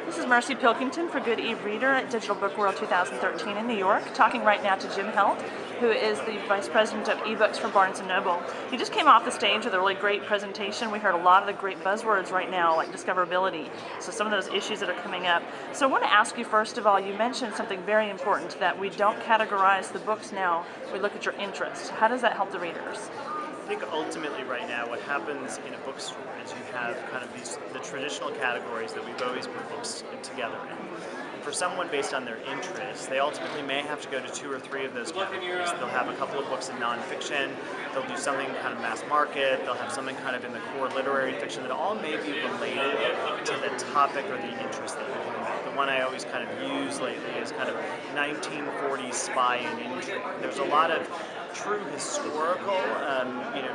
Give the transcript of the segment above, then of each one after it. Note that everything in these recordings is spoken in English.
This is Marcy Pilkington for Good eReader at Digital Book World 2013 in New York, talking right now to Jim Hilt, who is the Vice President of eBooks for Barnes & Noble. He just came off the stage with a really great presentation. We heard a lot of the great buzzwords right now, like discoverability, so some of those issues that are coming up. So I want to ask you, first of all, you mentioned something very important, that we don't categorize the books now, we look at your interest. How does that help the readers? I think ultimately right now what happens in a bookstore is you have kind of the traditional categories that we've always put books together in. And for someone based on their interests, they ultimately may have to go to 2 or 3 of those categories. They'll have a couple of books in nonfiction, they'll do something kind of mass market, they'll have something kind of in the core literary fiction that all may be related to the topic or the interest that you're doing. The one I always kind of use lately is kind of 1940s spy and intrigue. There's a lot of true historical,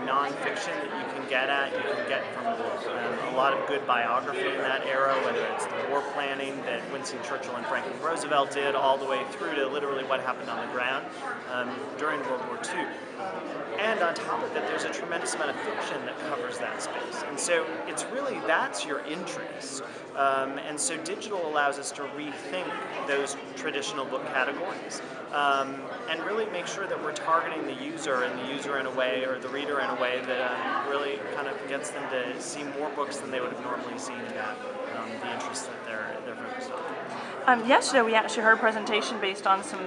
nonfiction that you can get at. You can get from a lot of good biography in that era, whether it's the war planning that Winston Churchill and Franklin Roosevelt did, all the way through to literally what happened on the ground during World War II. And on top of it, there's a tremendous amount of fiction that covers that space. And so it's really, that's your interest. And so digital allows us to rethink those traditional book categories and really make sure that we're targeting the user in a way, or the reader in a way that really kind of gets them to see more books than they would have normally seen about the interests that they're focused on. Yesterday we actually heard a presentation based on some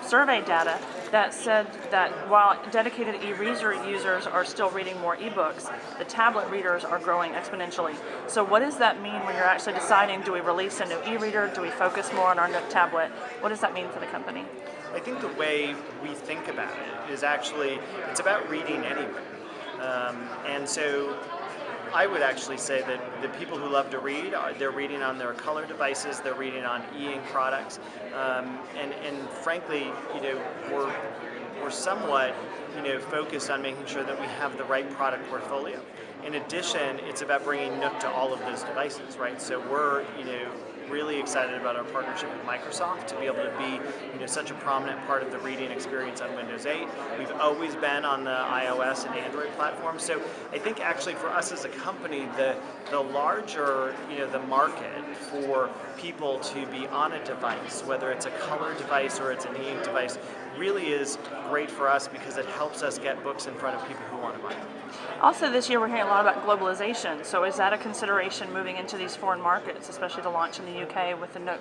survey data that said that while dedicated e-reader users are still reading more ebooks, the tablet readers are growing exponentially. So what does that mean when you're actually deciding, do we release a new e-reader, do we focus more on our Nook tablet? What does that mean for the company? I think the way we think about it is actually, it's about reading anywhere. And so I would actually say that the people who love to read, they're reading on their color devices, they're reading on e-ink products, and frankly, we're somewhat, focused on making sure that we have the right product portfolio. In addition, it's about bringing Nook to all of those devices, right? So we're, really excited about our partnership with Microsoft to be able to be, such a prominent part of the reading experience on Windows 8. We've always been on the iOS and Android platforms. So I think actually for us as a company, the larger, the market for people to be on a device, whether it's a color device or it's an e-ink device, really is great for us because it helps us get books in front of people who want to buy them. Also this year we're hearing a lot about globalization, so is that a consideration moving into these foreign markets, especially to launch in the UK with the Nook?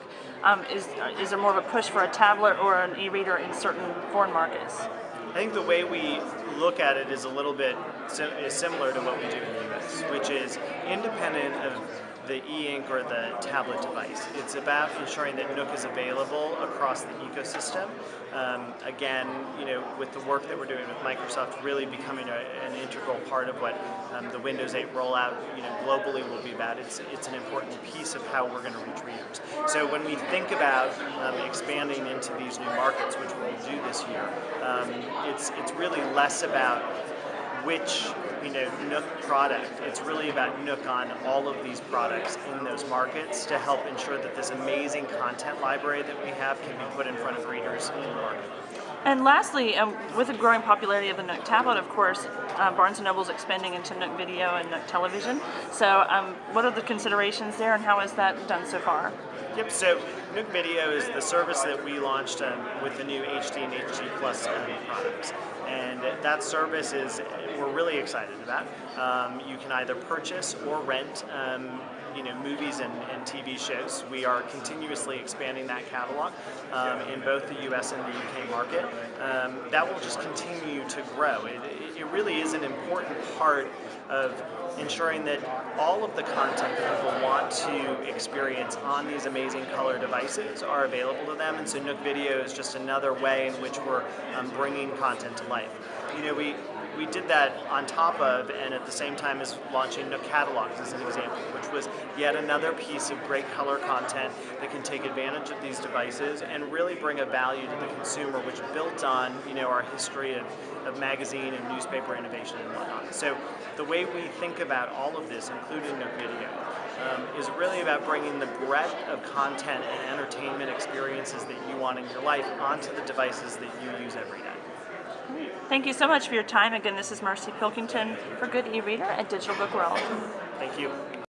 Is there more of a push for a tablet or an e-reader in certain foreign markets? I think the way we look at it is a little bit similar to what we do in the US, which is independent of the e-ink or the tablet device. It's about ensuring that Nook is available across the ecosystem. Again, with the work that we're doing with Microsoft really becoming an integral part of what the Windows 8 rollout globally will be about. It's an important piece of how we're going to reach readers. So when we think about expanding into these new markets, which we'll do this year, it's really less about which Nook product. It's really about Nook on all of these products in those markets to help ensure that this amazing content library that we have can be put in front of readers in the market. And lastly, with the growing popularity of the Nook tablet, of course, Barnes & Noble is expanding into Nook Video and Nook Television. So what are the considerations there and how is that done so far? Yep, so Nook Video is the service that we launched with the new HD and HD Plus products. And that service we're really excited about. You can either purchase or rent movies and TV shows. We are continuously expanding that catalog in both the US and the UK market. That will just continue to grow. It really is an important part of ensuring that all of the content that people want to experience on these amazing color devices are available to them, and so Nook Video is just another way in which we're bringing content to life. We did that on top of and at the same time as launching Nook Catalogs as an example, which was yet another piece of great color content that can take advantage of these devices and really bring a value to the consumer, which built on our history of magazine and newspaper innovation and whatnot. So the way we think about all of this, including Nook Video, is really about bringing the breadth of content and entertainment experiences that you want in your life onto the devices that you use every day. Thank you so much for your time. Again, this is Marcy Pilkington for Good eReader at Digital Book World. Thank you.